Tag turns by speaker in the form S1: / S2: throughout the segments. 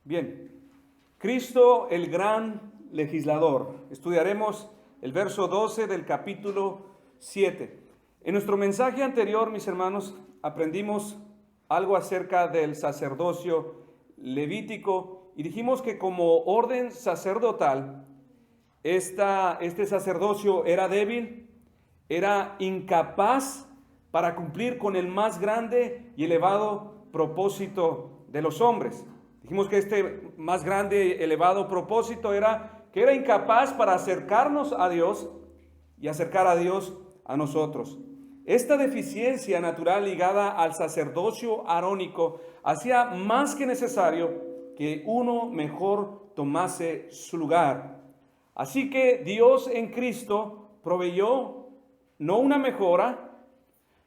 S1: Bien, Cristo el gran legislador. Estudiaremos el verso 12 del capítulo 7. En nuestro mensaje anterior, mis hermanos, aprendimos algo acerca del sacerdocio levítico y dijimos que como orden sacerdotal, este sacerdocio era débil, era incapaz para cumplir con el más grande y elevado propósito de los hombres. Dijimos que este más grande y elevado propósito era que era incapaz para acercarnos a Dios y acercar a Dios a nosotros. Esta deficiencia natural ligada al sacerdocio arónico hacía más que necesario que uno mejor tomase su lugar. Así que Dios en Cristo proveyó no una mejora,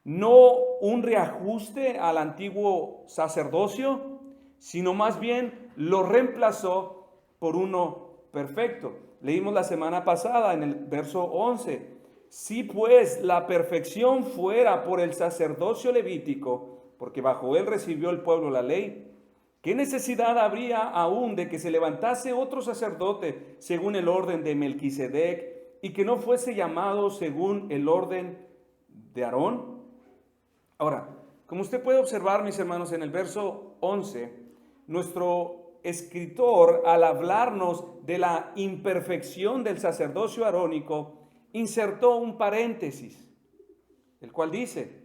S1: no un reajuste al antiguo sacerdocio, sino más bien lo reemplazó por uno perfecto. Leímos la semana pasada en el verso 11. Si pues la perfección fuera por el sacerdocio levítico, porque bajo él recibió el pueblo la ley, ¿qué necesidad habría aún de que se levantase otro sacerdote según el orden de Melquisedec y que no fuese llamado según el orden de Aarón? Ahora, como usted puede observar, mis hermanos, en el verso 11, nuestro escritor, al hablarnos de la imperfección del sacerdocio arónico, insertó un paréntesis, el cual dice,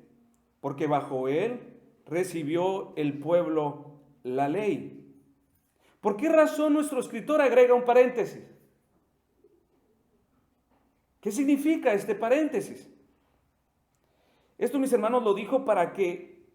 S1: porque bajo él recibió el pueblo la ley. ¿Por qué razón nuestro escritor agrega un paréntesis? ¿Qué significa este paréntesis? Esto, mis hermanos, lo dijo para que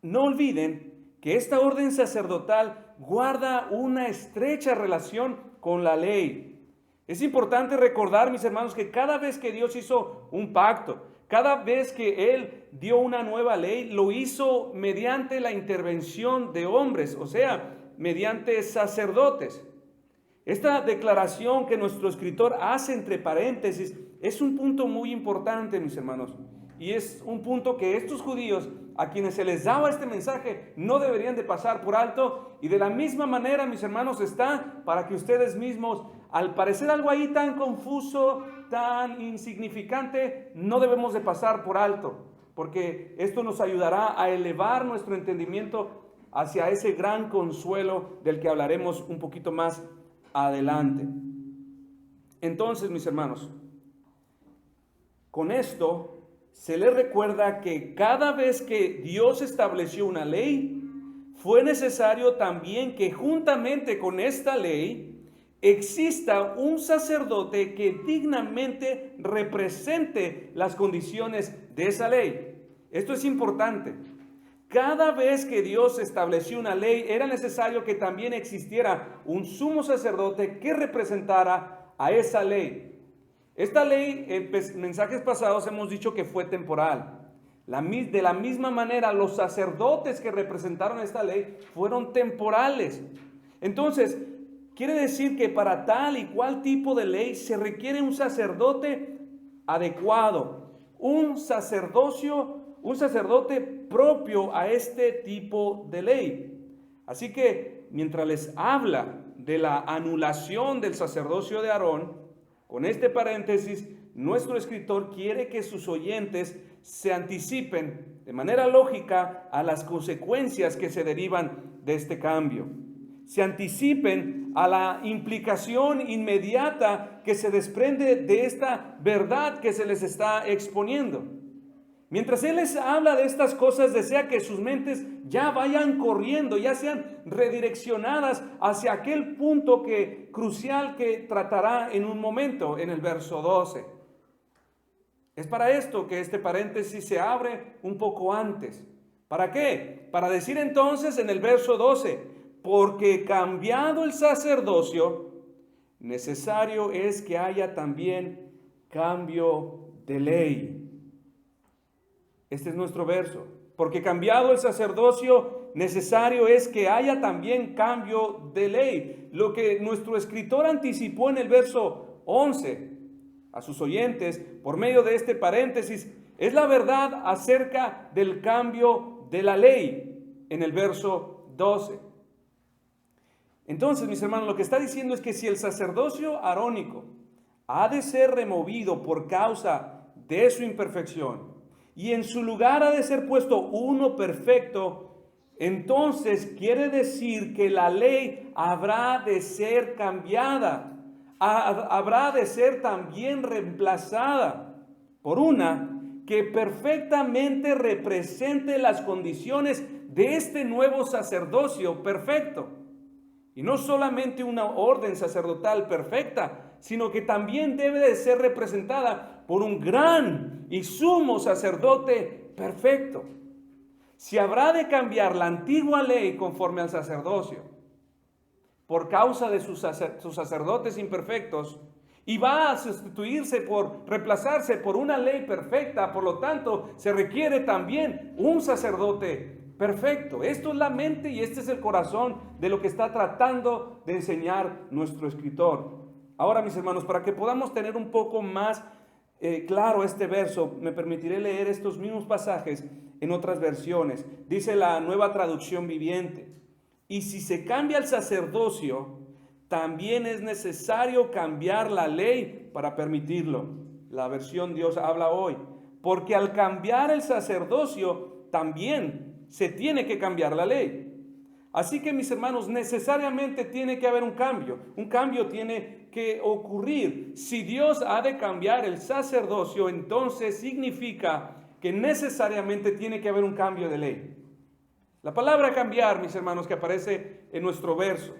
S1: no olviden que esta orden sacerdotal guarda una estrecha relación con la ley. Es importante recordar, mis hermanos, que cada vez que Dios hizo un pacto, cada vez que Él dio una nueva ley, lo hizo mediante la intervención de hombres, o sea, mediante sacerdotes. Esta declaración que nuestro escritor hace entre paréntesis es un punto muy importante, mis hermanos. Y es un punto que estos judíos, a quienes se les daba este mensaje, no deberían de pasar por alto. Y de la misma manera, mis hermanos, está para que ustedes mismos, al parecer algo ahí tan confuso, tan insignificante, no debemos de pasar por alto. Porque esto nos ayudará a elevar nuestro entendimiento hacia ese gran consuelo del que hablaremos un poquito más adelante. Entonces, mis hermanos, con esto se les recuerda que cada vez que Dios estableció una ley, fue necesario también que juntamente con esta ley exista un sacerdote que dignamente represente las condiciones de esa ley. Esto es importante. Cada vez que Dios estableció una ley, era necesario que también existiera un sumo sacerdote que representara a esa ley. Esta ley, en mensajes pasados hemos dicho que fue temporal. De la misma manera, los sacerdotes que representaron esta ley fueron temporales. Entonces, quiere decir que para tal y cual tipo de ley se requiere un sacerdote adecuado, un sacerdote propio a este tipo de ley. Así que, mientras les habla de la anulación del sacerdocio de Aarón, con este paréntesis, nuestro escritor quiere que sus oyentes se anticipen de manera lógica a las consecuencias que se derivan de este cambio. Se anticipen a la implicación inmediata que se desprende de esta verdad que se les está exponiendo. Mientras Él les habla de estas cosas, desea que sus mentes ya vayan corriendo, ya sean redireccionadas hacia aquel punto crucial que tratará en un momento en el verso 12. Es para esto que este paréntesis se abre un poco antes. ¿Para qué? Para decir entonces en el verso 12, porque cambiado el sacerdocio, necesario es que haya también cambio de ley. Este es nuestro verso. Porque cambiado el sacerdocio, necesario es que haya también cambio de ley. Lo que nuestro escritor anticipó en el verso 11 a sus oyentes, por medio de este paréntesis, es la verdad acerca del cambio de la ley en el verso 12. Entonces, mis hermanos, lo que está diciendo es que si el sacerdocio arónico ha de ser removido por causa de su imperfección y en su lugar ha de ser puesto uno perfecto, entonces quiere decir que la ley habrá de ser cambiada, habrá de ser también reemplazada por una que perfectamente represente las condiciones de este nuevo sacerdocio perfecto. Y no solamente una orden sacerdotal perfecta, sino que también debe de ser representada por un gran y sumo sacerdote perfecto. Si habrá de cambiar la antigua ley conforme al sacerdocio, por causa de sus sacerdotes imperfectos, y va a reemplazarse por una ley perfecta, por lo tanto, se requiere también un sacerdote perfecto. Esto es la mente y este es el corazón de lo que está tratando de enseñar nuestro escritor. Ahora, mis hermanos, para que podamos tener un poco más claro este verso, me permitiré leer estos mismos pasajes en otras versiones. Dice la Nueva Traducción Viviente: y si se cambia el sacerdocio, también es necesario cambiar la ley para permitirlo. La versión Dios habla hoy. Porque al cambiar el sacerdocio, también se tiene que cambiar la ley. Así que, mis hermanos, necesariamente tiene que haber un cambio. Un cambio tiene que ocurrir. Si Dios ha de cambiar el sacerdocio, entonces significa que necesariamente tiene que haber un cambio de ley. La palabra cambiar, mis hermanos, que aparece en nuestro verso,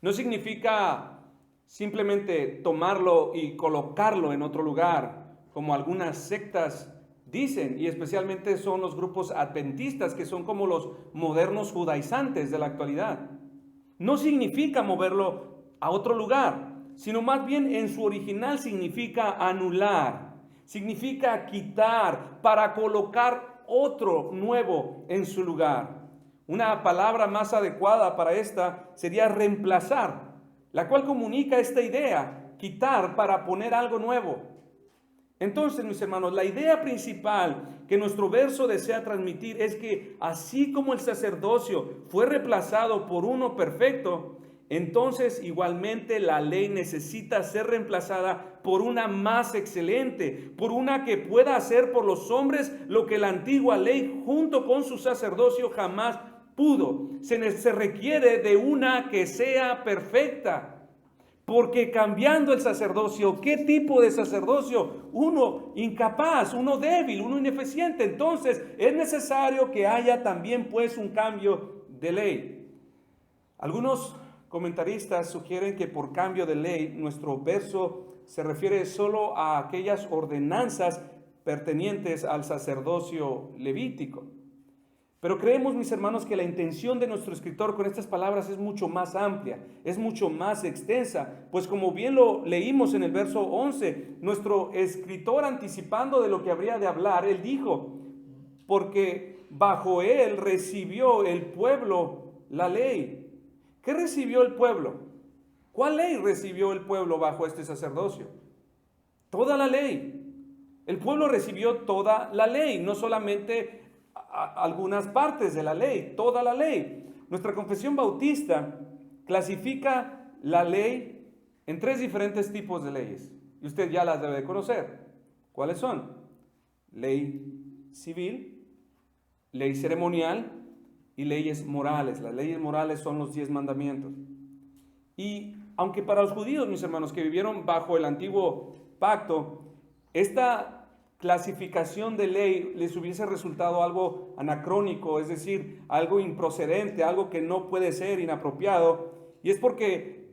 S1: no significa simplemente tomarlo y colocarlo en otro lugar, como algunas sectas dicen, y especialmente son los grupos adventistas, que son como los modernos judaizantes de la actualidad. No significa moverlo a otro lugar, sino más bien en su original significa anular, significa quitar para colocar otro nuevo en su lugar. Una palabra más adecuada para esta sería reemplazar, la cual comunica esta idea, quitar para poner algo nuevo. Entonces, mis hermanos, la idea principal que nuestro verso desea transmitir es que así como el sacerdocio fue reemplazado por uno perfecto, entonces igualmente la ley necesita ser reemplazada por una más excelente, por una que pueda hacer por los hombres lo que la antigua ley junto con su sacerdocio jamás pudo. Se requiere de una que sea perfecta. Porque cambiando el sacerdocio, ¿qué tipo de sacerdocio? Uno incapaz, uno débil, uno ineficiente. Entonces es necesario que haya también pues un cambio de ley. Algunos comentaristas sugieren que por cambio de ley nuestro verso se refiere solo a aquellas ordenanzas pertenecientes al sacerdocio levítico. Pero creemos, mis hermanos, que la intención de nuestro escritor con estas palabras es mucho más amplia, es mucho más extensa, pues como bien lo leímos en el verso 11, nuestro escritor, anticipando de lo que habría de hablar, él dijo: porque bajo él recibió el pueblo la ley. ¿Qué recibió el pueblo? ¿Cuál ley recibió el pueblo bajo este sacerdocio? Toda la ley. El pueblo recibió toda la ley, no solamente algunas partes de la ley, toda la ley. Nuestra confesión bautista clasifica la ley en 3 diferentes tipos de leyes, y usted ya las debe de conocer. ¿Cuáles son? Ley civil, ley ceremonial y leyes morales. Las leyes morales son los 10 mandamientos. Y aunque para los judíos, mis hermanos, que vivieron bajo el antiguo pacto, esta clasificación de ley les hubiese resultado algo anacrónico, es decir, algo improcedente, algo que no puede ser, inapropiado. Y es porque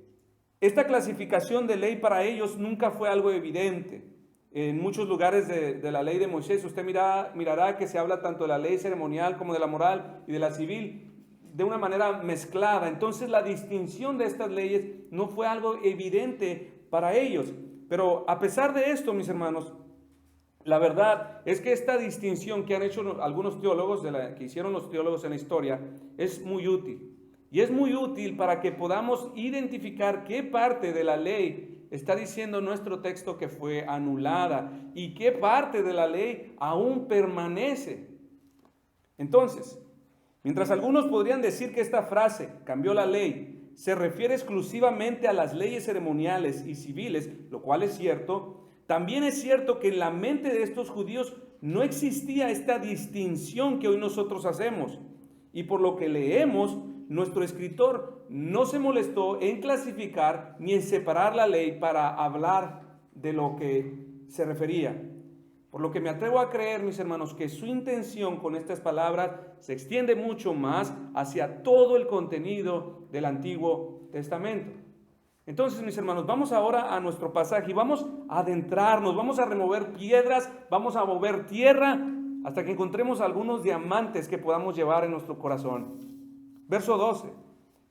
S1: esta clasificación de ley para ellos nunca fue algo evidente. En muchos lugares de la ley de Moisés, usted mirará que se habla tanto de la ley ceremonial como de la moral y de la civil de una manera mezclada. Entonces la distinción de estas leyes no fue algo evidente para ellos. Pero a pesar de esto, mis hermanos, la verdad es que esta distinción que han hecho algunos teólogos, que hicieron los teólogos en la historia, es muy útil. Y es muy útil para que podamos identificar qué parte de la ley está diciendo nuestro texto que fue anulada y qué parte de la ley aún permanece. Entonces, Mientras algunos podrían decir que esta frase, cambió la ley, se refiere exclusivamente a las leyes ceremoniales y civiles, lo cual es cierto, también es cierto que en la mente de estos judíos no existía esta distinción que hoy nosotros hacemos. Y por lo que leemos, nuestro escritor no se molestó en clasificar ni en separar la ley para hablar de lo que se refería. Por lo que me atrevo a creer, mis hermanos, que su intención con estas palabras se extiende mucho más hacia todo el contenido del Antiguo Testamento. Entonces, mis hermanos, vamos ahora a nuestro pasaje y vamos a adentrarnos, vamos a remover piedras, vamos a mover tierra hasta que encontremos algunos diamantes que podamos llevar en nuestro corazón. Verso 12,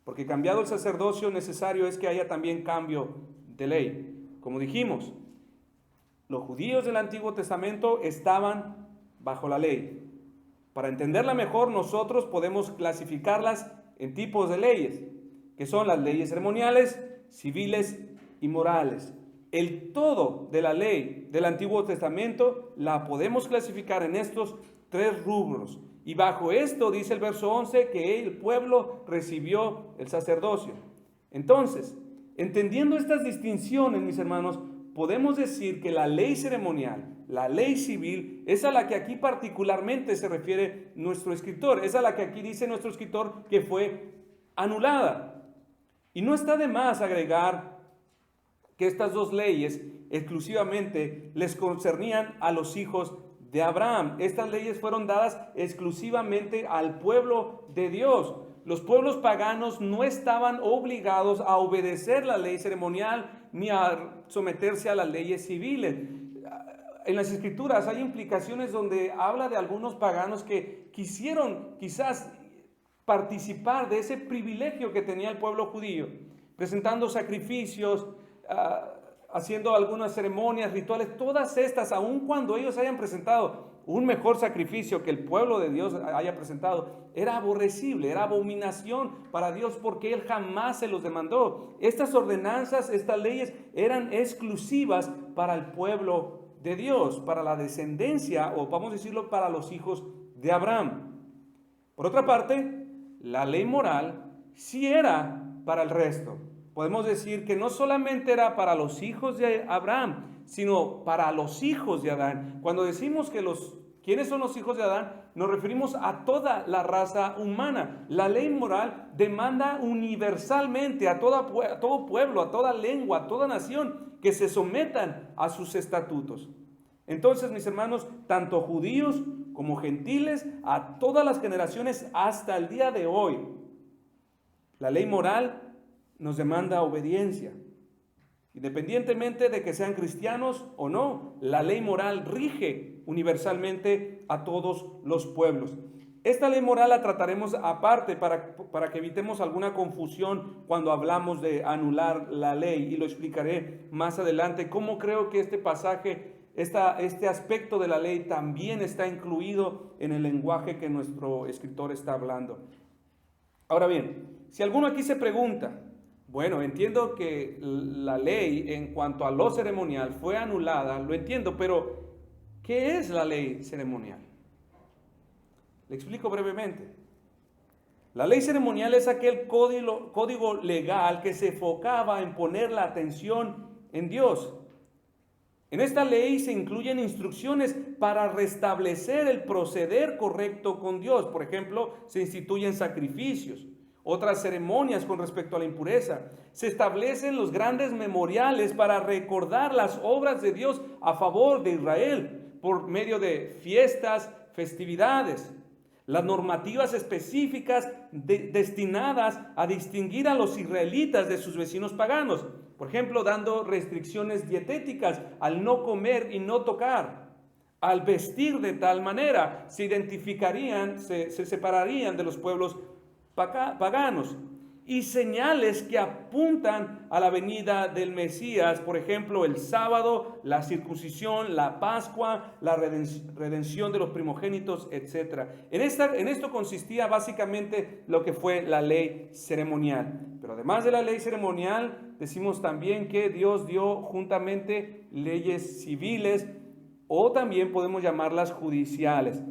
S1: porque cambiado el sacerdocio necesario es que haya también cambio de ley. Como dijimos, los judíos del Antiguo Testamento estaban bajo la ley. Para entenderla mejor, nosotros podemos clasificarlas en tipos de leyes, que son las leyes ceremoniales, civiles y morales. El todo de la ley del Antiguo Testamento la podemos clasificar en estos tres rubros. Y bajo esto dice el verso 11 que el pueblo recibió el sacerdocio. Entonces, entendiendo estas distinciones, mis hermanos, podemos decir que la ley ceremonial, la ley civil, es a la que aquí particularmente se refiere nuestro escritor, es a la que aquí dice nuestro escritor que fue anulada. Y no está de más agregar que estas dos leyes exclusivamente les concernían a los hijos de Abraham. Estas leyes fueron dadas exclusivamente al pueblo de Dios. Los pueblos paganos no estaban obligados a obedecer la ley ceremonial ni a someterse a las leyes civiles. En las Escrituras hay implicaciones donde habla de algunos paganos que quisieron quizás participar de ese privilegio que tenía el pueblo judío, presentando sacrificios, haciendo algunas ceremonias, rituales, todas estas, aun cuando ellos hayan presentado un mejor sacrificio que el pueblo de Dios haya presentado, era aborrecible, era abominación para Dios porque Él jamás se los demandó. Estas ordenanzas, estas leyes eran exclusivas para el pueblo de Dios, para la descendencia, o vamos a decirlo, para los hijos de Abraham. Por otra parte, la ley moral sí era para el resto. Podemos decir que no solamente era para los hijos de Abraham, sino para los hijos de Adán. Cuando decimos que ¿quiénes son los hijos de Adán? Nos referimos a toda la raza humana. La ley moral demanda universalmente a todo pueblo, a toda lengua, a toda nación, que se sometan a sus estatutos. Entonces, mis hermanos, tanto judíos como gentiles, a todas las generaciones hasta el día de hoy, la ley moral nos demanda obediencia. Independientemente de que sean cristianos o no, la ley moral rige universalmente a todos los pueblos. Esta ley moral la trataremos aparte para que evitemos alguna confusión cuando hablamos de anular la ley, y lo explicaré más adelante cómo creo que este pasaje, este aspecto de la ley también está incluido en el lenguaje que nuestro escritor está hablando. Ahora bien, si alguno aquí se pregunta, bueno, entiendo que la ley en cuanto a lo ceremonial fue anulada, lo entiendo, pero ¿qué es la ley ceremonial? Le explico brevemente. La ley ceremonial es aquel código legal que se enfocaba en poner la atención en Dios. En esta ley se incluyen instrucciones para restablecer el proceder correcto con Dios. Por ejemplo, se instituyen sacrificios, otras ceremonias con respecto a la impureza. Se establecen los grandes memoriales para recordar las obras de Dios a favor de Israel por medio de fiestas, festividades. Las normativas específicas destinadas a distinguir a los israelitas de sus vecinos paganos. Por ejemplo, dando restricciones dietéticas al no comer y no tocar. Al vestir de tal manera, se identificarían, se separarían de los pueblos paganos. Y señales que apuntan a la venida del Mesías, por ejemplo, el sábado, la circuncisión, la Pascua, la redención de los primogénitos, etc. En esto consistía básicamente lo que fue la ley ceremonial. Pero además de la ley ceremonial, decimos también que Dios dio juntamente leyes civiles, o también podemos llamarlas judiciales.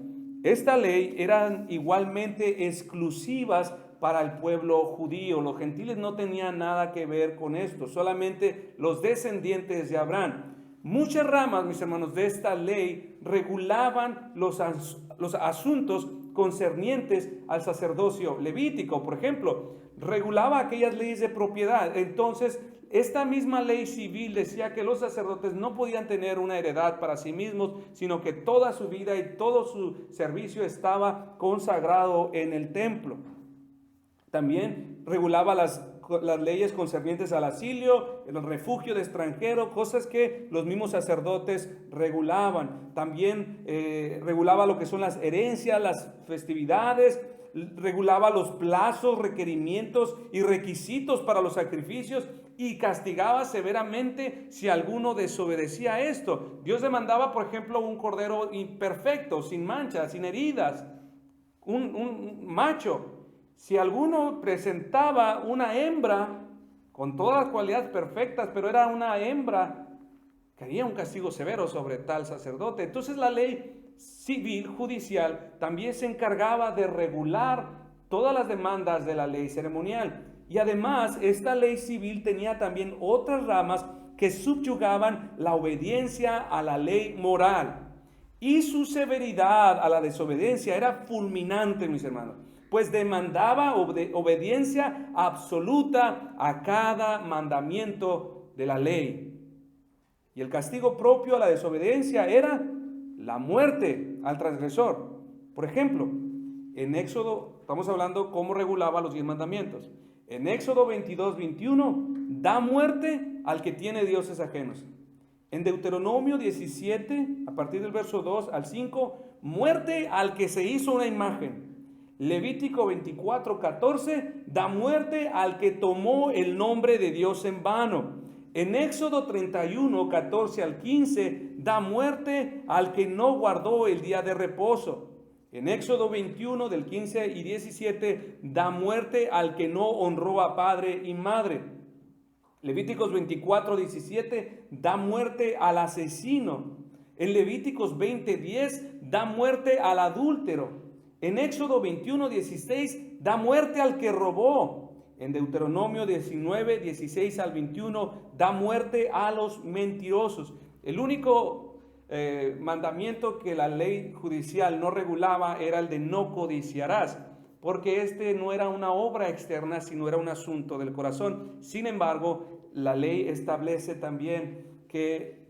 S1: esta ley eran igualmente exclusivas para el pueblo judío. Los gentiles no tenían nada que ver con esto, solamente los descendientes de Abraham. Muchas ramas, mis hermanos, de esta ley regulaban los asuntos concernientes al sacerdocio levítico. Por ejemplo, regulaba aquellas leyes de propiedad. Entonces, esta misma ley civil decía que los sacerdotes no podían tener una heredad para sí mismos, sino que toda su vida y todo su servicio estaba consagrado en el templo. También regulaba las leyes concernientes al asilo, el refugio de extranjero, cosas que los mismos sacerdotes regulaban. También regulaba lo que son las herencias, las festividades, regulaba los plazos, requerimientos y requisitos para los sacrificios y castigaba severamente si alguno desobedecía esto. Dios demandaba, por ejemplo, un cordero imperfecto, sin manchas, sin heridas, un macho. Si alguno presentaba una hembra con todas las cualidades perfectas, pero era una hembra, caía un castigo severo sobre tal sacerdote. Entonces la ley civil, judicial, también se encargaba de regular todas las demandas de la ley ceremonial. Y además, esta ley civil tenía también otras ramas que subyugaban la obediencia a la ley moral. Y su severidad a la desobediencia era fulminante, mis hermanos, pues demandaba obediencia absoluta a cada mandamiento de la ley. Y el castigo propio a la desobediencia era la muerte al transgresor. Por ejemplo, en Éxodo, estamos hablando cómo regulaba los 10 mandamientos. En Éxodo 22:21, da muerte al que tiene dioses ajenos. En Deuteronomio 17, a partir del verso 2 al 5, muerte al que se hizo una imagen. Levítico 24:14, da muerte al que tomó el nombre de Dios en vano. En Éxodo 31:14 al 15, da muerte al que no guardó el día de reposo. En Éxodo 21, del 15 y 17, da muerte al que no honró a padre y madre. Levíticos 24:17, da muerte al asesino. En Levíticos 20:10, da muerte al adúltero. En Éxodo 21:16, da muerte al que robó. En Deuteronomio 19:16 al 21, da muerte a los mentirosos. El único mandamiento que la ley judicial no regulaba era el de no codiciarás, porque este no era una obra externa, sino era un asunto del corazón. Sin embargo, la ley establece también que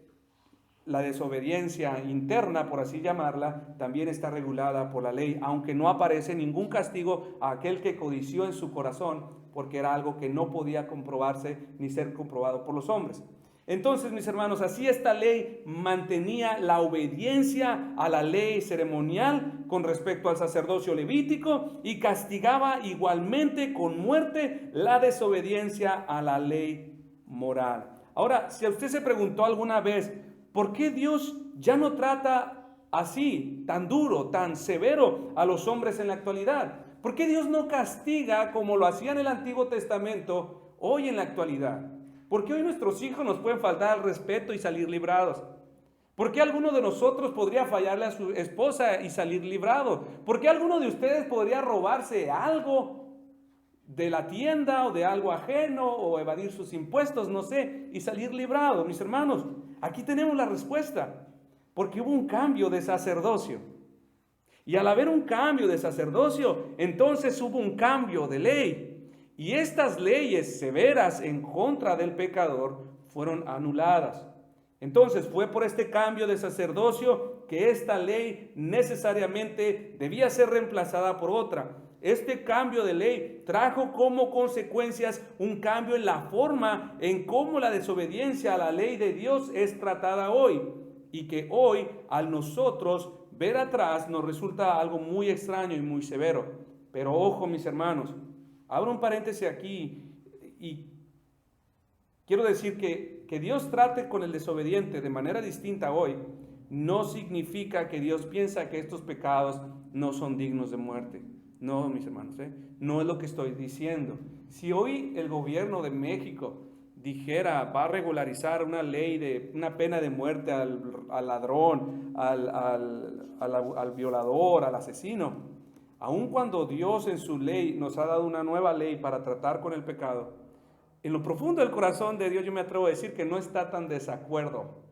S1: la desobediencia interna, por así llamarla, también está regulada por la ley, aunque no aparece ningún castigo a aquel que codició en su corazón, porque era algo que no podía comprobarse ni ser comprobado por los hombres. Entonces, mis hermanos, así esta ley mantenía la obediencia a la ley ceremonial con respecto al sacerdocio levítico y castigaba igualmente con muerte la desobediencia a la ley moral. Ahora, si usted se preguntó alguna vez, ¿por qué Dios ya no trata así, tan duro, tan severo a los hombres en la actualidad? ¿Por qué Dios no castiga como lo hacía en el Antiguo Testamento hoy en la actualidad? ¿Por qué hoy nuestros hijos nos pueden faltar al respeto y salir librados? ¿Por qué alguno de nosotros podría fallarle a su esposa y salir librado? ¿Por qué alguno de ustedes podría robarse algo de la tienda o de algo ajeno o evadir sus impuestos, no sé, y salir librado? Mis hermanos, aquí tenemos la respuesta, porque hubo un cambio de sacerdocio. Y al haber un cambio de sacerdocio, entonces hubo un cambio de ley. Y estas leyes severas en contra del pecador fueron anuladas. Entonces fue por este cambio de sacerdocio que esta ley necesariamente debía ser reemplazada por otra. Este cambio de ley trajo como consecuencias un cambio en la forma en cómo la desobediencia a la ley de Dios es tratada hoy. Y que hoy, al nosotros ver atrás, nos resulta algo muy extraño y muy severo. Pero ojo, mis hermanos, abro un paréntesis aquí y quiero decir que Dios trate con el desobediente de manera distinta hoy, no significa que Dios piensa que estos pecados no son dignos de muerte. No, mis hermanos, no es lo que estoy diciendo. Si hoy el gobierno de México dijera, va a regularizar una ley de una pena de muerte al ladrón, al violador, al asesino, aun cuando Dios en su ley nos ha dado una nueva ley para tratar con el pecado, en lo profundo del corazón de Dios yo me atrevo a decir que no está tan desacuerdo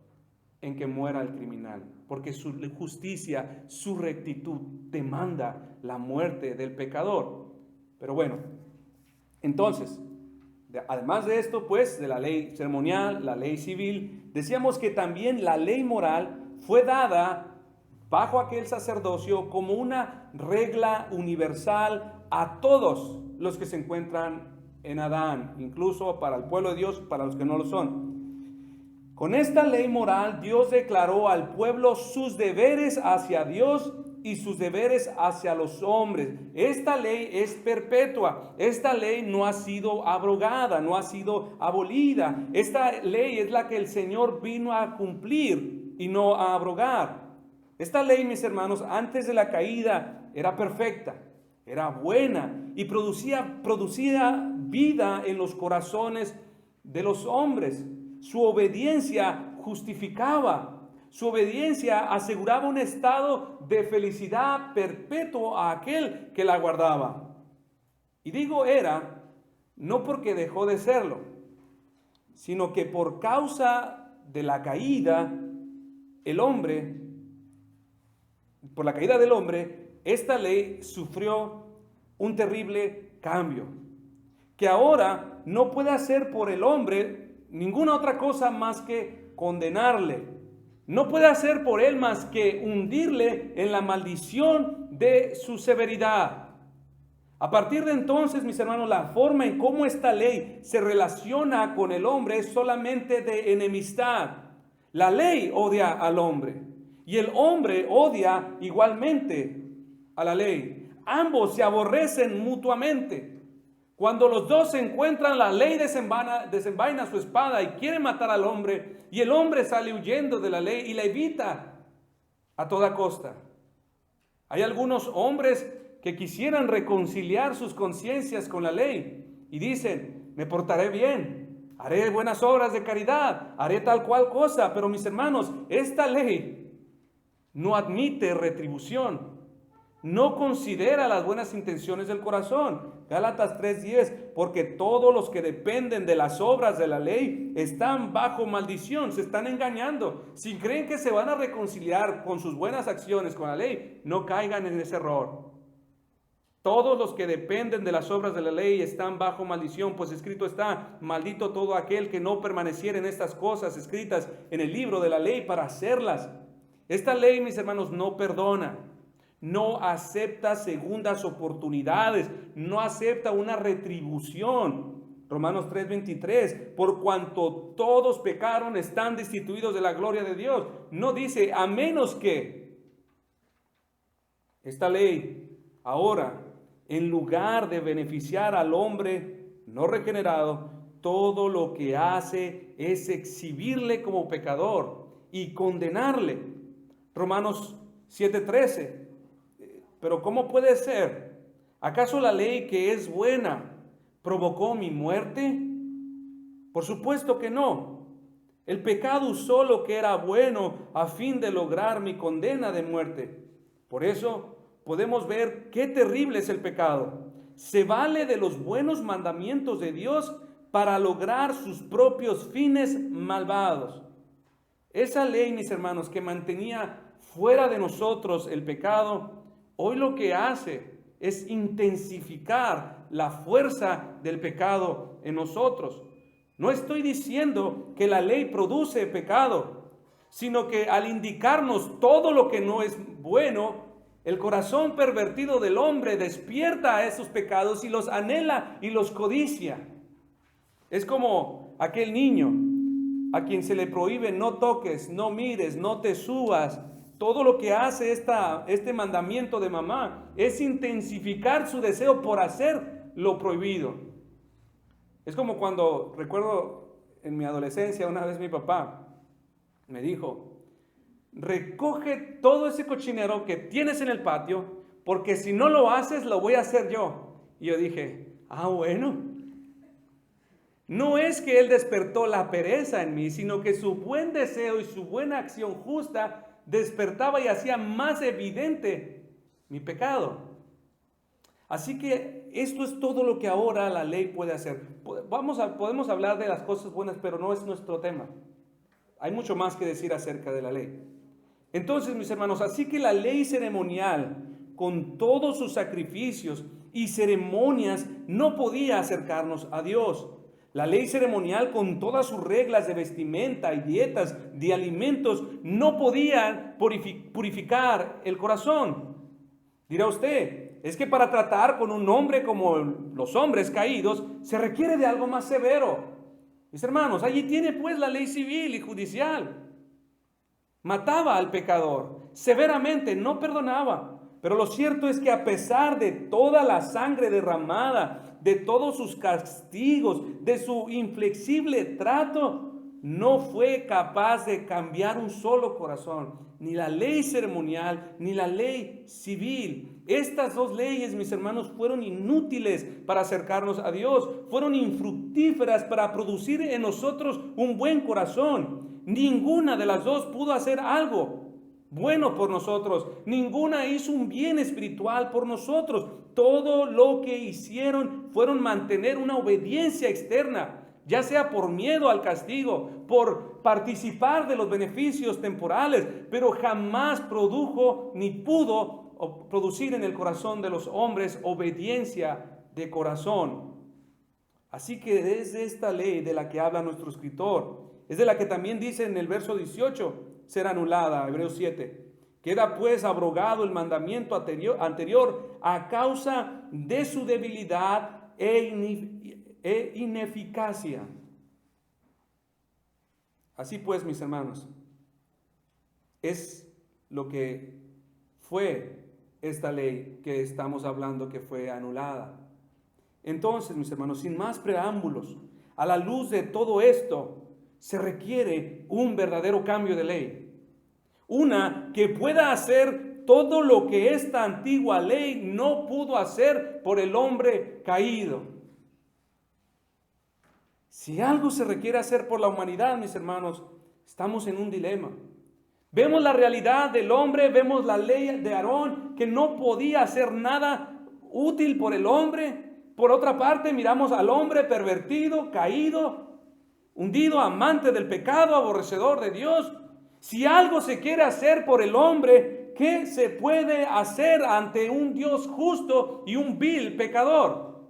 S1: en que muera el criminal, porque su justicia, su rectitud demanda la muerte del pecador. Pero bueno, entonces, además de esto, pues, de la ley ceremonial, la ley civil, decíamos que también la ley moral fue dada bajo aquel sacerdocio como una regla universal a todos los que se encuentran en Adán, incluso para el pueblo de Dios, para los que no lo son. Con esta ley moral, Dios declaró al pueblo sus deberes hacia Dios y sus deberes hacia los hombres. Esta ley es perpetua. Esta ley no ha sido abrogada, no ha sido abolida. Esta ley es la que el Señor vino a cumplir y no a abrogar. Esta ley, mis hermanos, antes de la caída era perfecta, era buena y producía vida en los corazones de los hombres. Su obediencia justificaba, su obediencia aseguraba un estado de felicidad perpetuo a aquel que la guardaba. Y digo era, no porque dejó de serlo, sino que por causa de la caída, por la caída del hombre, esta ley sufrió un terrible cambio, que ahora no puede hacer por el hombre ninguna otra cosa más que condenarle. No puede hacer por él más que hundirle en la maldición de su severidad. A partir de entonces, mis hermanos, la forma en cómo esta ley se relaciona con el hombre es solamente de enemistad. La ley odia al hombre y el hombre odia igualmente a la ley. Ambos se aborrecen mutuamente. Cuando los dos se encuentran, la ley desenvaina su espada y quiere matar al hombre, y el hombre sale huyendo de la ley y la evita a toda costa. Hay algunos hombres que quisieran reconciliar sus conciencias con la ley y dicen, me portaré bien, haré buenas obras de caridad, haré tal cual cosa, pero mis hermanos, esta ley no admite retribución. No considera las buenas intenciones del corazón. Gálatas 3:10, porque todos los que dependen de las obras de la ley están bajo maldición, se están engañando. Si creen que se van a reconciliar con sus buenas acciones con la ley, no caigan en ese error. Todos los que dependen de las obras de la ley están bajo maldición, pues escrito está, maldito todo aquel que no permaneciera en estas cosas escritas en el libro de la ley para hacerlas. Esta ley, mis hermanos, no perdona. No acepta segundas oportunidades, no acepta una retribución. Romanos 3:23, por cuanto todos pecaron, están destituidos de la gloria de Dios. No dice, a menos que esta ley ahora, en lugar de beneficiar al hombre no regenerado, todo lo que hace es exhibirle como pecador y condenarle. Romanos 7:13. Pero ¿cómo puede ser? ¿Acaso la ley que es buena provocó mi muerte? Por supuesto que no. El pecado usó lo que era bueno a fin de lograr mi condena de muerte. Por eso podemos ver qué terrible es el pecado. Se vale de los buenos mandamientos de Dios para lograr sus propios fines malvados. Esa ley, mis hermanos, que mantenía fuera de nosotros el pecado, hoy lo que hace es intensificar la fuerza del pecado en nosotros. No estoy diciendo que la ley produce pecado, sino que al indicarnos todo lo que no es bueno, el corazón pervertido del hombre despierta a esos pecados y los anhela y los codicia. Es como aquel niño a quien se le prohíbe no toques, no mires, no te subas. Todo lo que hace este mandamiento de mamá es intensificar su deseo por hacer lo prohibido. Es como cuando, recuerdo en mi adolescencia, una vez mi papá me dijo, recoge todo ese cochinero que tienes en el patio, porque si no lo haces, lo voy a hacer yo. Y yo dije, bueno. No es que Él despertó la pereza en mí, sino que su buen deseo y su buena acción justa despertaba y hacía más evidente mi pecado. Así que esto es todo lo que ahora la ley puede hacer. Podemos hablar de las cosas buenas, pero no es nuestro tema. Hay mucho más que decir acerca de la ley. Entonces, mis hermanos, así que la ley ceremonial, con todos sus sacrificios y ceremonias, no podía acercarnos a Dios. La ley ceremonial, con todas sus reglas de vestimenta y dietas de alimentos, no podía purificar el corazón. Dirá usted, es que para tratar con un hombre como los hombres caídos, se requiere de algo más severo. Mis hermanos, allí tiene pues la ley civil y judicial. Mataba al pecador severamente, no perdonaba. Pero lo cierto es que a pesar de toda la sangre derramada, de todos sus castigos, de su inflexible trato, no fue capaz de cambiar un solo corazón, ni la ley ceremonial, ni la ley civil. Estas dos leyes, mis hermanos, fueron inútiles para acercarnos a Dios, fueron infructíferas para producir en nosotros un buen corazón. Ninguna de las dos pudo hacer algo bueno por nosotros, ninguna hizo un bien espiritual por nosotros. Todo lo que hicieron fueron mantener una obediencia externa, ya sea por miedo al castigo, por participar de los beneficios temporales, pero jamás produjo ni pudo producir en el corazón de los hombres obediencia de corazón. Así que desde esta ley de la que habla nuestro escritor, es de la que también dice en el verso 18, ser anulada, Hebreos 7. Queda pues abrogado el mandamiento anterior a causa de su debilidad e ineficacia. Así pues, mis hermanos, es lo que fue esta ley que estamos hablando que fue anulada. Entonces, mis hermanos, sin más preámbulos, a la luz de todo esto, se requiere un verdadero cambio de ley. Una que pueda hacer todo lo que esta antigua ley no pudo hacer por el hombre caído. Si algo se requiere hacer por la humanidad, mis hermanos, estamos en un dilema. Vemos la realidad del hombre, vemos la ley de Aarón, que no podía hacer nada útil por el hombre. Por otra parte, miramos al hombre pervertido, caído, hundido, amante del pecado, aborrecedor de Dios. Si algo se quiere hacer por el hombre, ¿qué se puede hacer ante un Dios justo y un vil pecador?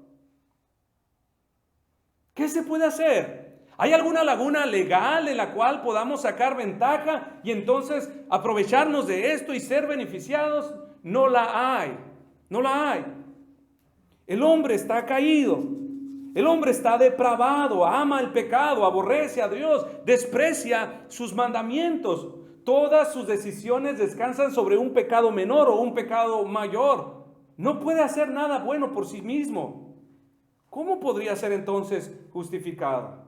S1: ¿Qué se puede hacer? ¿Hay alguna laguna legal en la cual podamos sacar ventaja y entonces aprovecharnos de esto y ser beneficiados? No la hay, no la hay. El hombre está caído. El hombre está depravado, ama el pecado, aborrece a Dios, desprecia sus mandamientos. Todas sus decisiones descansan sobre un pecado menor o un pecado mayor. No puede hacer nada bueno por sí mismo. ¿Cómo podría ser entonces justificado?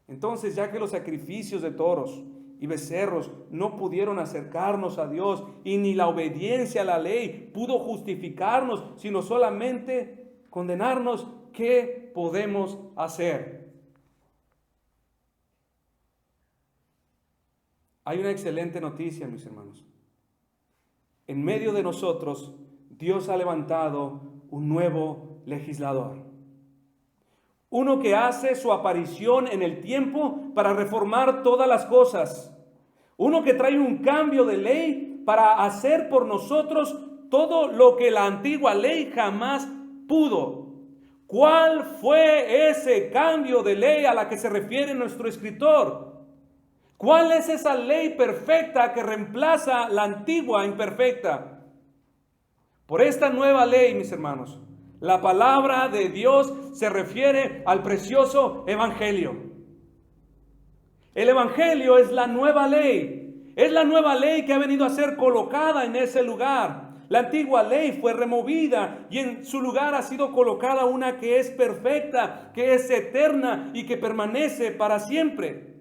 S1: Entonces, ya que los sacrificios de toros y becerros no pudieron acercarnos a Dios y ni la obediencia a la ley pudo justificarnos, sino solamente condenarnos, ¿qué podemos hacer? Hay una excelente noticia, mis hermanos. En medio de nosotros, Dios ha levantado un nuevo legislador. Uno que hace su aparición en el tiempo para reformar todas las cosas. Uno que trae un cambio de ley para hacer por nosotros todo lo que la antigua ley jamás pudo. ¿Cuál fue ese cambio de ley a la que se refiere nuestro escritor? ¿Cuál es esa ley perfecta que reemplaza la antigua imperfecta? Por esta nueva ley, mis hermanos, la palabra de Dios se refiere al precioso evangelio. El evangelio es la nueva ley. Es la nueva ley que ha venido a ser colocada en ese lugar. La antigua ley fue removida y en su lugar ha sido colocada una que es perfecta, que es eterna y que permanece para siempre.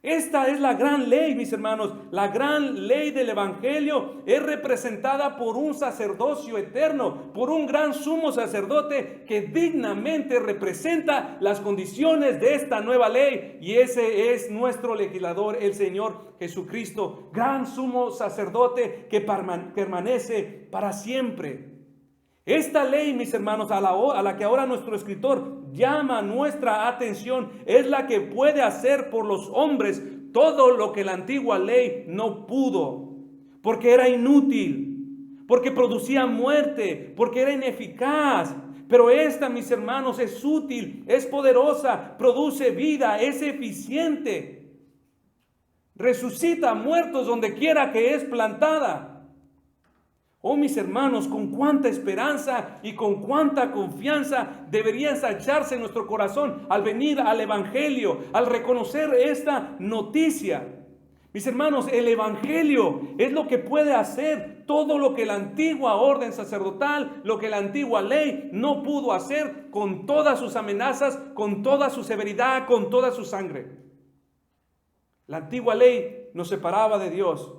S1: Esta es la gran ley, mis hermanos. La gran ley del Evangelio es representada por un sacerdocio eterno, por un gran sumo sacerdote que dignamente representa las condiciones de esta nueva ley. Y ese es nuestro legislador, el Señor Jesucristo, gran sumo sacerdote que permanece para siempre. Esta ley, mis hermanos, a la que ahora nuestro escritor llama nuestra atención, es la que puede hacer por los hombres todo lo que la antigua ley no pudo, porque era inútil, porque producía muerte, porque era ineficaz. Pero esta, mis hermanos, es útil, es poderosa, produce vida, es eficiente, resucita muertos donde quiera que es plantada. Oh, mis hermanos, con cuánta esperanza y con cuánta confianza debería ensacharse en nuestro corazón al venir al Evangelio, al reconocer esta noticia. Mis hermanos, el Evangelio es lo que puede hacer todo lo que la antigua orden sacerdotal, lo que la antigua ley no pudo hacer, con todas sus amenazas, con toda su severidad, con toda su sangre. La antigua ley nos separaba de Dios,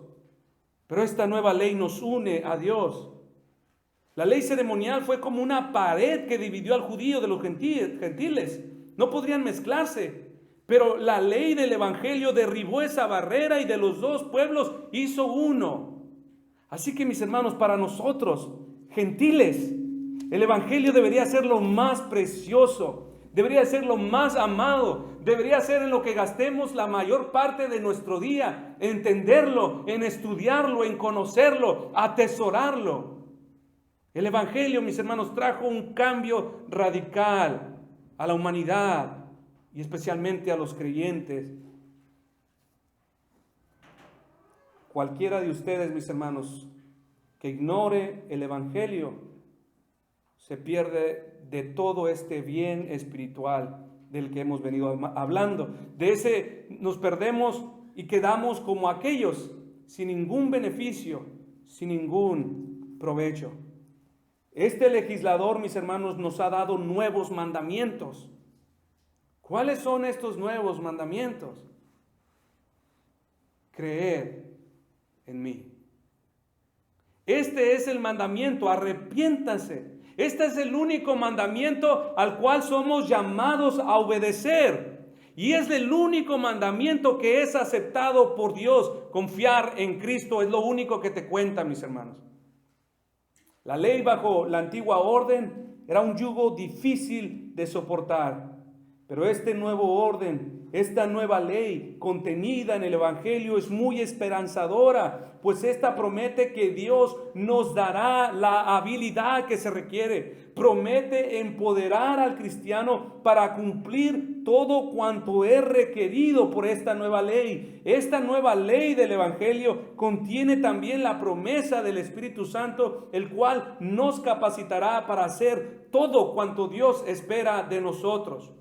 S1: pero esta nueva ley nos une a Dios. La ley ceremonial fue como una pared que dividió al judío de los gentiles. No podrían mezclarse. Pero la ley del Evangelio derribó esa barrera y de los dos pueblos hizo uno. Así que, mis hermanos, para nosotros, gentiles, el Evangelio debería ser lo más precioso. Debería ser lo más amado, debería ser en lo que gastemos la mayor parte de nuestro día, en entenderlo, en estudiarlo, en conocerlo, atesorarlo. El Evangelio, mis hermanos, trajo un cambio radical a la humanidad y especialmente a los creyentes. Cualquiera de ustedes, mis hermanos, que ignore el Evangelio, se pierde de todo este bien espiritual del que hemos venido hablando. De ese nos perdemos y quedamos como aquellos sin ningún beneficio, sin ningún provecho. Este legislador, mis hermanos, nos ha dado nuevos mandamientos. ¿Cuáles son estos nuevos mandamientos? Creer en mí. Este es el mandamiento, arrepiéntanse. Este es el único mandamiento al cual somos llamados a obedecer. Y es el único mandamiento que es aceptado por Dios. Confiar en Cristo es lo único que te cuenta, mis hermanos. La ley bajo la antigua orden era un yugo difícil de soportar. Pero este nuevo orden, esta nueva ley contenida en el Evangelio es muy esperanzadora, pues esta promete que Dios nos dará la habilidad que se requiere. Promete empoderar al cristiano para cumplir todo cuanto es requerido por esta nueva ley. Esta nueva ley del Evangelio contiene también la promesa del Espíritu Santo, el cual nos capacitará para hacer todo cuanto Dios espera de nosotros.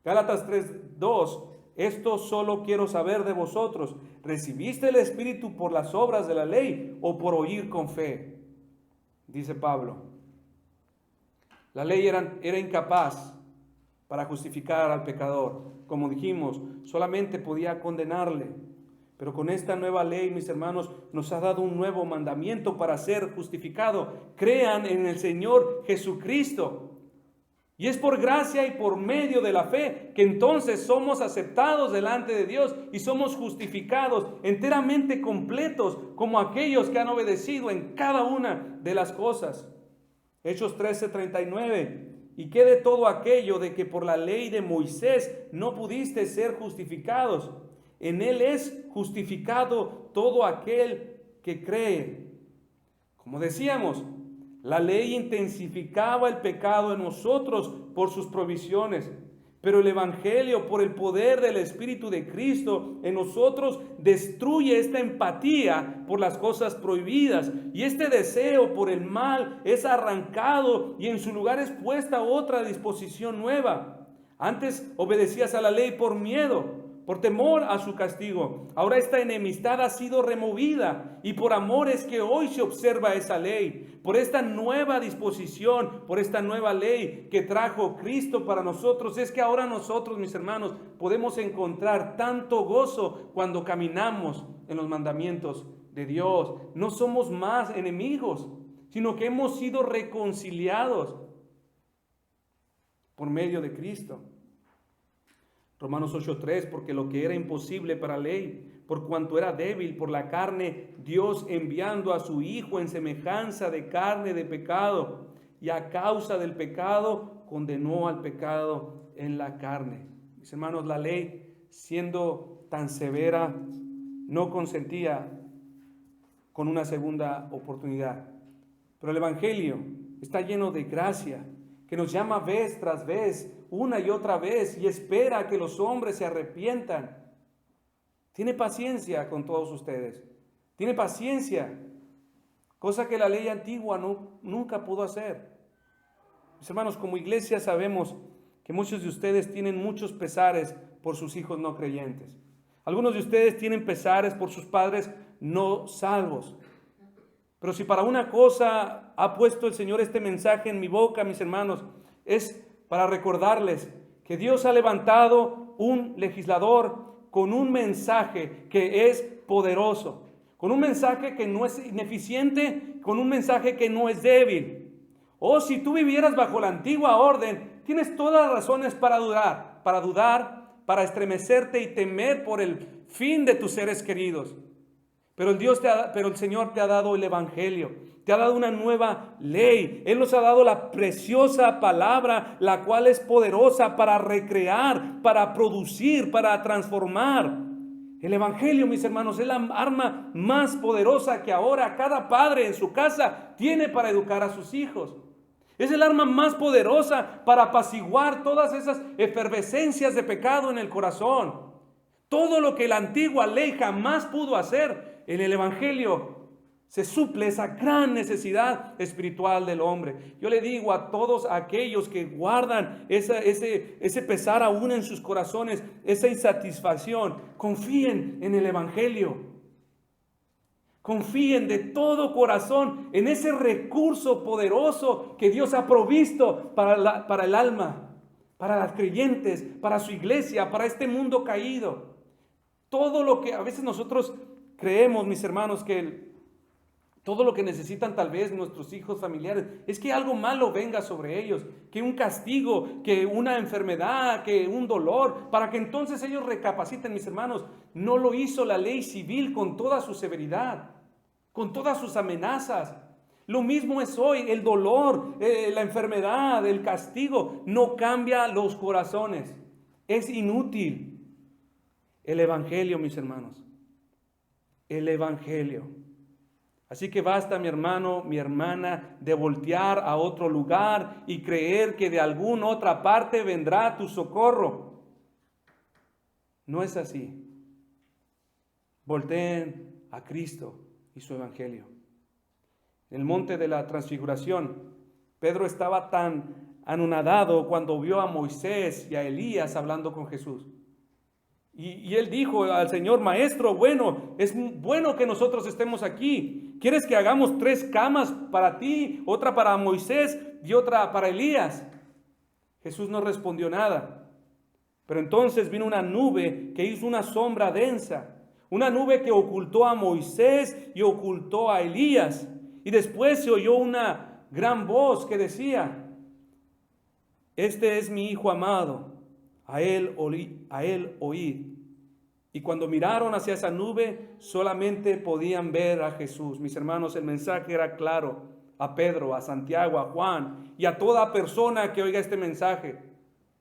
S1: Gálatas 3:2, esto solo quiero saber de vosotros, ¿recibiste el Espíritu por las obras de la ley o por oír con fe? Dice Pablo. La ley era incapaz para justificar al pecador. Como dijimos, solamente podía condenarle. Pero con esta nueva ley, mis hermanos, nos ha dado un nuevo mandamiento para ser justificado. Crean en el Señor Jesucristo. Y es por gracia y por medio de la fe que entonces somos aceptados delante de Dios y somos justificados enteramente completos como aquellos que han obedecido en cada una de las cosas. Hechos 13:39. ¿Y qué de todo aquello de que por la ley de Moisés no pudiste ser justificados? En él es justificado todo aquel que cree. Como decíamos, la ley intensificaba el pecado en nosotros por sus provisiones, pero el Evangelio, por el poder del Espíritu de Cristo en nosotros, destruye esta empatía por las cosas prohibidas, y este deseo por el mal es arrancado y en su lugar es puesta otra disposición nueva. Antes obedecías a la ley por miedo, por temor a su castigo. Ahora esta enemistad ha sido removida y por amor es que hoy se observa esa ley. Por esta nueva disposición, por esta nueva ley que trajo Cristo para nosotros, es que ahora nosotros, mis hermanos, podemos encontrar tanto gozo cuando caminamos en los mandamientos de Dios. No somos más enemigos, sino que hemos sido reconciliados por medio de Cristo. Romanos 8:3, porque lo que era imposible para la ley, por cuanto era débil por la carne, Dios enviando a su Hijo en semejanza de carne de pecado, y a causa del pecado condenó al pecado en la carne. Mis hermanos, la ley, siendo tan severa, no consentía con una segunda oportunidad. Pero el Evangelio está lleno de gracia, que nos llama vez tras vez, una y otra vez, y espera que los hombres se arrepientan. Tiene paciencia con todos ustedes. Tiene paciencia, cosa que la ley antigua nunca pudo hacer. Mis hermanos, como iglesia sabemos que muchos de ustedes tienen muchos pesares por sus hijos no creyentes. Algunos de ustedes tienen pesares por sus padres no salvos. Pero si para una cosa ha puesto el Señor este mensaje en mi boca, mis hermanos, es para recordarles que Dios ha levantado un legislador con un mensaje que es poderoso, con un mensaje que no es ineficiente, con un mensaje que no es débil. O si tú vivieras bajo la antigua orden, tienes todas las razones para dudar, para estremecerte y temer por el fin de tus seres queridos. Pero el Señor te ha dado el Evangelio, te ha dado una nueva ley. Él nos ha dado la preciosa palabra, la cual es poderosa para recrear, para producir, para transformar. El Evangelio, mis hermanos, es la arma más poderosa que ahora cada padre en su casa tiene para educar a sus hijos. Es el arma más poderosa para apaciguar todas esas efervescencias de pecado en el corazón. Todo lo que la antigua ley jamás pudo hacer, en el Evangelio se suple esa gran necesidad espiritual del hombre. Yo le digo a todos aquellos que guardan ese pesar aún en sus corazones, esa insatisfacción, confíen en el Evangelio. Confíen de todo corazón en ese recurso poderoso que Dios ha provisto para el alma, para los creyentes, para su iglesia, para este mundo caído. Todo lo que a veces nosotros creemos, mis hermanos, que todo lo que necesitan tal vez nuestros hijos familiares es que algo malo venga sobre ellos, que un castigo, que una enfermedad, que un dolor, para que entonces ellos recapaciten, mis hermanos. No lo hizo la ley civil con toda su severidad, con todas sus amenazas. Lo mismo es hoy, el dolor, la enfermedad, el castigo, no cambia los corazones. Es inútil. El Evangelio, mis hermanos. El Evangelio. Así que basta, mi hermano, mi hermana, de voltear a otro lugar y creer que de alguna otra parte vendrá tu socorro. No es así. Volteen a Cristo y su Evangelio. En el monte de la Transfiguración, Pedro estaba tan anonadado cuando vio a Moisés y a Elías hablando con Jesús. Y él dijo al Señor: Maestro, bueno, es bueno que nosotros estemos aquí. ¿Quieres que hagamos 3 camas para ti, otra para Moisés y otra para Elías? Jesús no respondió nada. Pero entonces vino una nube que hizo una sombra densa, una nube que ocultó a Moisés y ocultó a Elías. Y después se oyó una gran voz que decía: Este es mi Hijo amado, a él oíd. Y cuando miraron hacia esa nube, solamente podían ver a Jesús. Mis hermanos, el mensaje era claro a Pedro, a Santiago, a Juan y a toda persona que oiga este mensaje.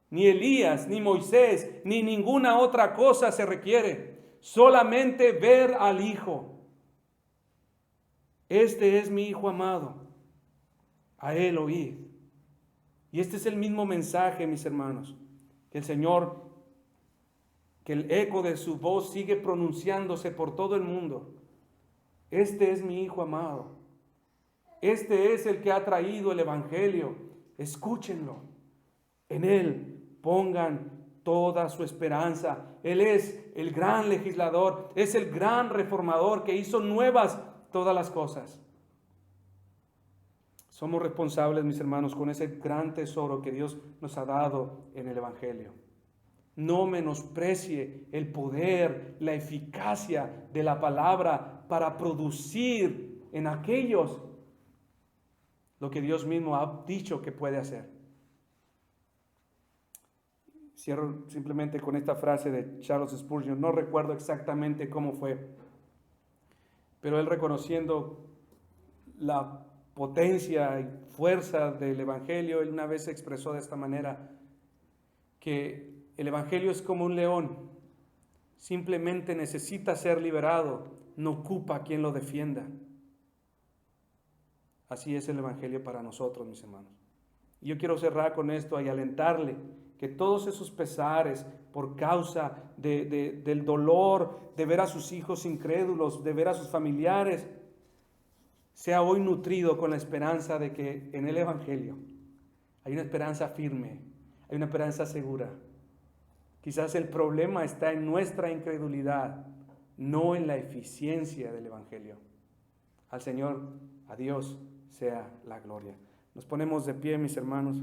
S1: Ni Elías, ni Moisés, ni ninguna otra cosa se requiere. Solamente ver al Hijo. Este es mi Hijo amado, a él oíd. Y este es el mismo mensaje, mis hermanos, que el Señor, que el eco de su voz sigue pronunciándose por todo el mundo. Este es mi Hijo amado. Este es el que ha traído el Evangelio. Escúchenlo. En él pongan toda su esperanza. Él es el gran legislador, es el gran reformador que hizo nuevas todas las cosas. Somos responsables, mis hermanos, con ese gran tesoro que Dios nos ha dado en el Evangelio. No menosprecie el poder, la eficacia de la palabra para producir en aquellos lo que Dios mismo ha dicho que puede hacer. Cierro simplemente con esta frase de Charles Spurgeon. No recuerdo exactamente cómo fue, pero él, reconociendo la potencia y fuerza del Evangelio, él una vez expresó de esta manera que el Evangelio es como un león, simplemente necesita ser liberado, no ocupa a quien lo defienda. Así es el Evangelio para nosotros, mis hermanos. Y yo quiero cerrar con esto y alentarle que todos esos pesares por causa del dolor de ver a sus hijos incrédulos, de ver a sus familiares, sea hoy nutrido con la esperanza de que en el Evangelio hay una esperanza firme, hay una esperanza segura. Quizás el problema está en nuestra incredulidad, no en la eficiencia del Evangelio. Al Señor, a Dios sea la gloria. Nos ponemos de pie, mis hermanos.